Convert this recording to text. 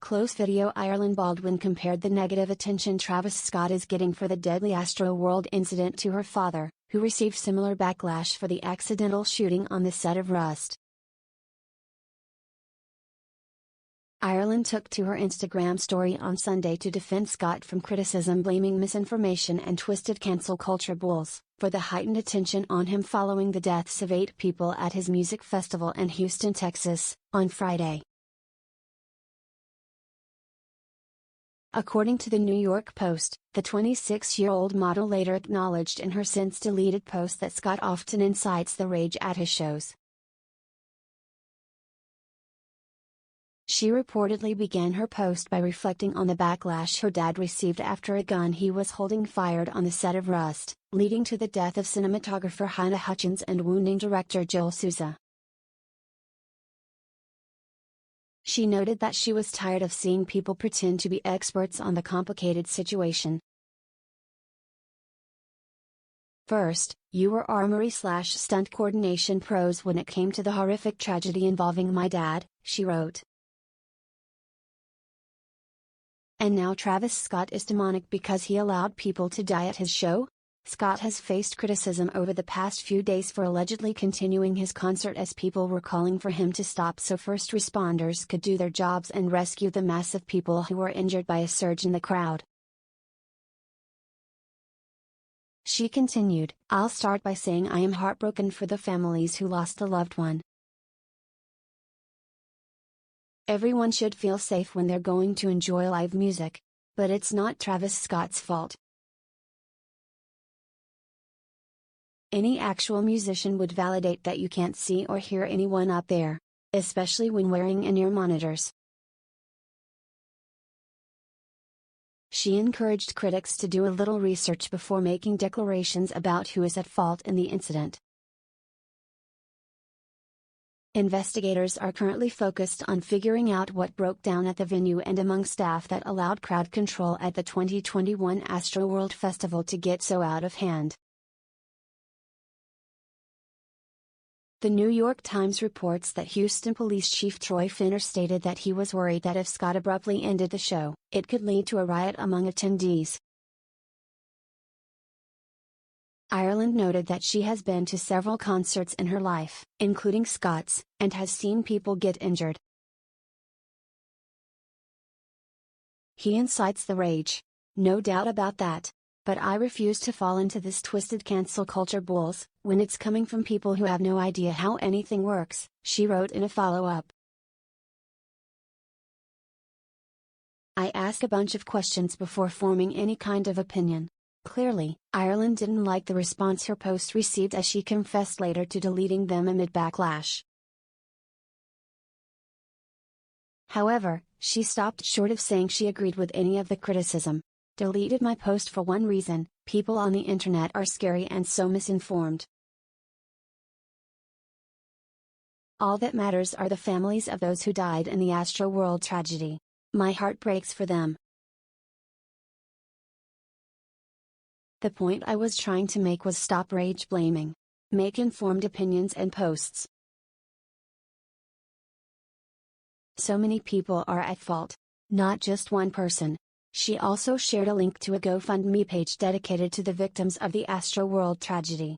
up-close video, Baldwin compared the negative attention Travis Scott is getting for the deadly Astroworld incident to her father, who received similar backlash for the accidental shooting on the set of Rust. Ireland took to her Instagram story on Sunday to defend Scott from criticism, blaming misinformation and twisted cancel culture bulls for the heightened attention on him following the deaths of 8 people at his music festival in Houston, Texas, on Friday. According to the New York Post, the 26-year-old model later acknowledged in her since-deleted post that Scott often incites the rage at his shows. She reportedly began her post by reflecting on the backlash her dad received after a gun he was holding fired on the set of Rust, leading to the death of cinematographer Hannah Hutchins and wounding director Joel Souza. She noted that she was tired of seeing people pretend to be experts on the complicated situation. First, you were armory/stunt coordination pros when it came to the horrific tragedy involving my dad, she wrote. And now Travis Scott is demonic because he allowed people to die at his show? Scott has faced criticism over the past few days for allegedly continuing his concert as people were calling for him to stop so first responders could do their jobs and rescue the mass of people who were injured by a surge in the crowd. She continued, "I'll start by saying I am heartbroken for the families who lost a loved one. Everyone should feel safe when they're going to enjoy live music. But it's not Travis Scott's fault. Any actual musician would validate that you can't see or hear anyone up there, especially when wearing in-ear monitors." She encouraged critics to do a little research before making declarations about who is at fault in the incident. Investigators are currently focused on figuring out what broke down at the venue and among staff that allowed crowd control at the 2021 Astroworld Festival to get so out of hand. The New York Times reports that Houston Police Chief Troy Finner stated that he was worried that if Scott abruptly ended the show, it could lead to a riot among attendees. Ireland noted that she has been to several concerts in her life, including Scott's, and has seen people get injured. "He incites the rage. No doubt about that. But I refuse to fall into this twisted cancel culture bulls, when it's coming from people who have no idea how anything works," she wrote in a follow-up. "I ask a bunch of questions before forming any kind of opinion." Clearly, Ireland didn't like the response her post received, as she confessed later to deleting them amid backlash. However, she stopped short of saying she agreed with any of the criticism. "Deleted my post for one reason: people on the internet are scary and so misinformed. All that matters are the families of those who died in the Astroworld tragedy. My heart breaks for them. The point I was trying to make was stop rage blaming. Make informed opinions and posts. So many people are at fault. Not just one person." She also shared a link to a GoFundMe page dedicated to the victims of the Astroworld tragedy.